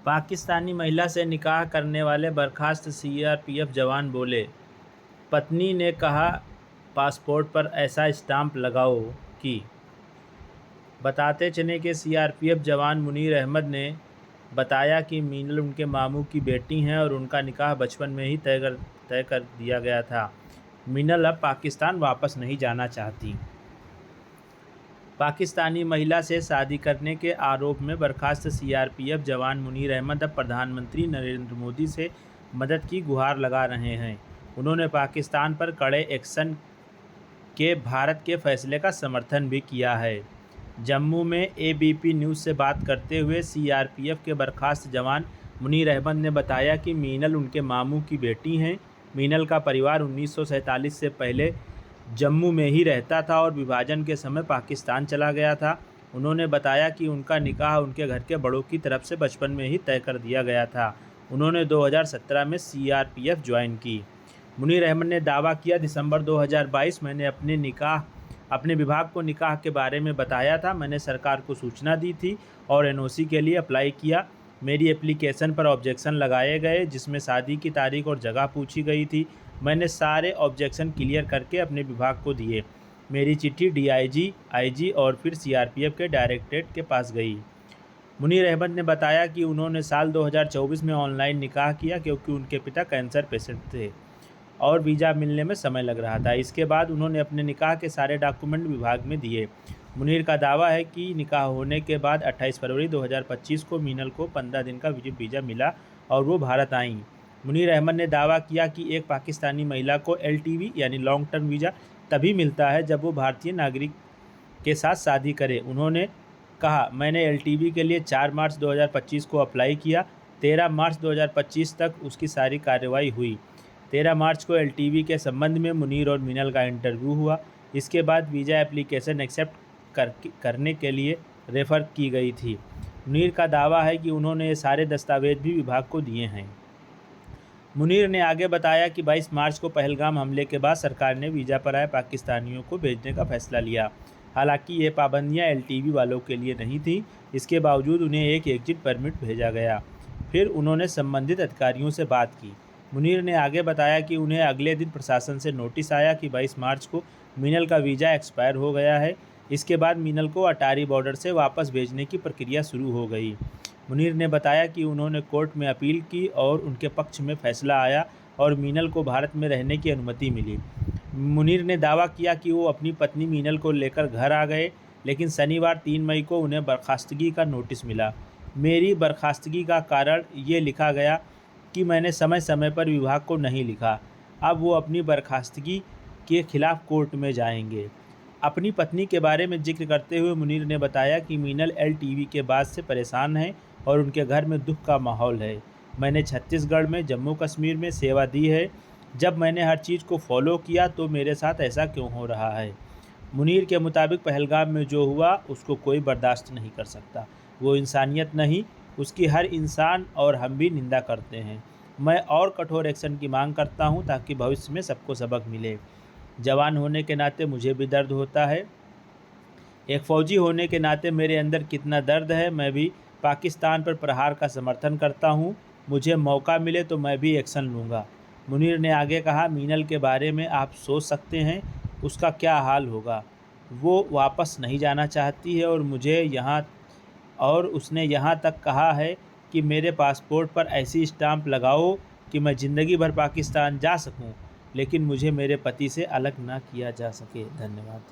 पाकिस्तानी महिला से निकाह करने वाले बर्खास्त सीआरपीएफ जवान बोले, पत्नी ने कहा पासपोर्ट पर ऐसा स्टांप लगाओ कि। बताते चले कि सीआरपीएफ जवान मुनीर अहमद ने बताया कि मीनल उनके मामू की बेटी हैं और उनका निकाह बचपन में ही तय कर दिया गया था। मीनल अब पाकिस्तान वापस नहीं जाना चाहती। पाकिस्तानी महिला से शादी करने के आरोप में बर्खास्त सीआरपीएफ जवान मुनीर अहमद अब प्रधानमंत्री नरेंद्र मोदी से मदद की गुहार लगा रहे हैं। उन्होंने पाकिस्तान पर कड़े एक्शन के भारत के फैसले का समर्थन भी किया है। जम्मू में एबीपी न्यूज़ से बात करते हुए सीआरपीएफ के बर्खास्त जवान मुनीर अहमद ने बताया कि मीनल उनके मामू की बेटी हैं। मीनल का परिवार 1947 से पहले जम्मू में ही रहता था और विभाजन के समय पाकिस्तान चला गया था। उन्होंने बताया कि उनका निकाह उनके घर के बड़ों की तरफ से बचपन में ही तय कर दिया गया था। उन्होंने 2017 में सीआरपीएफ ज्वाइन की। मुनीर अहमद ने दावा किया, दिसंबर 2022 मैंने अपने विभाग को निकाह के बारे में बताया था। मैंने सरकार को सूचना दी थी और एनओसी के लिए अप्लाई किया। मेरी एप्लीकेशन पर ऑब्जेक्शन लगाए गए, जिसमें शादी की तारीख और जगह पूछी गई थी। मैंने सारे ऑब्जेक्शन क्लियर करके अपने विभाग को दिए। मेरी चिट्ठी डीआईजी, आईजी और फिर सीआरपीएफ के डायरेक्टरेट के पास गई। मुनीर अहमद ने बताया कि उन्होंने साल 2024 में ऑनलाइन निकाह किया क्योंकि उनके पिता कैंसर पेशेंट थे और वीज़ा मिलने में समय लग रहा था। इसके बाद उन्होंने अपने निकाह के सारे डॉक्यूमेंट विभाग में दिए। मुनीर का दावा है कि निकाह होने के बाद 28 फरवरी 2025 को मीनल को 15 दिन का वीज़ा मिला और वो भारत आईं। मुनीर अहमद ने दावा किया कि एक पाकिस्तानी महिला को एलटीवी यानी लॉन्ग टर्म वीज़ा तभी मिलता है जब वो भारतीय नागरिक के साथ शादी करे। उन्होंने कहा, मैंने एलटीवी के लिए 4 मार्च 2025 को अप्लाई किया। 13 मार्च 2025 तक उसकी सारी कार्रवाई हुई। 13 मार्च को एलटीवी के संबंध में मुनीर और मीनल का इंटरव्यू हुआ। इसके बाद वीज़ा एप्लीकेशन एक्सेप्ट करने के लिए रेफ़र की गई थी। मुनीर का दावा है कि उन्होंने ये सारे दस्तावेज भी विभाग को दिए हैं। मुनीर ने आगे बताया कि 22 मार्च को पहलगाम हमले के बाद सरकार ने वीज़ा पर आए पाकिस्तानियों को भेजने का फैसला लिया। हालांकि ये पाबंदियां एलटीवी वालों के लिए नहीं थीं। इसके बावजूद उन्हें एक एग्जिट परमिट भेजा गया। फिर उन्होंने संबंधित अधिकारियों से बात की। मुनीर ने आगे बताया कि उन्हें अगले दिन प्रशासन से नोटिस आया कि 22 मार्च को मीनल का वीज़ा एक्सपायर हो गया है। इसके बाद मीनल को अटारी बॉर्डर से वापस भेजने की प्रक्रिया शुरू हो गई। मुनीर ने बताया कि उन्होंने कोर्ट में अपील की और उनके पक्ष में फैसला आया और मीनल को भारत में रहने की अनुमति मिली। मुनीर ने दावा किया कि वो अपनी पत्नी मीनल को लेकर घर आ गए, लेकिन शनिवार 3 मई को उन्हें बर्खास्तगी का नोटिस मिला। मेरी बर्खास्तगी का कारण ये लिखा गया कि मैंने समय समय पर विभाग को नहीं लिखा। अब वो अपनी बर्खास्तगी के खिलाफ कोर्ट में जाएंगे। अपनी पत्नी के बारे में जिक्र करते हुए मुनीर ने बताया कि मीनल एलटीवी के बाद से परेशान है और उनके घर में दुख का माहौल है। मैंने छत्तीसगढ़ में, जम्मू कश्मीर में सेवा दी है। जब मैंने हर चीज़ को फॉलो किया तो मेरे साथ ऐसा क्यों हो रहा है। मुनीर के मुताबिक पहलगाम में जो हुआ उसको कोई बर्दाश्त नहीं कर सकता। वो इंसानियत नहीं, उसकी हर इंसान और हम भी निंदा करते हैं। मैं और कठोर एक्शन की मांग करता हूं ताकि भविष्य में सबको सबक मिले। जवान होने के नाते मुझे भी दर्द होता है। एक फ़ौजी होने के नाते मेरे अंदर कितना दर्द है। मैं भी पाकिस्तान पर प्रहार का समर्थन करता हूं। मुझे मौका मिले तो मैं भी एक्शन लूँगा। मुनीर ने आगे कहा, मीनल के बारे में आप सोच सकते हैं उसका क्या हाल होगा। वो वापस नहीं जाना चाहती है और उसने यहाँ तक कहा है कि मेरे पासपोर्ट पर ऐसी स्टांप लगाओ कि मैं ज़िंदगी भर पाकिस्तान जा सकूं, लेकिन मुझे मेरे पति से अलग ना किया जा सके। धन्यवाद।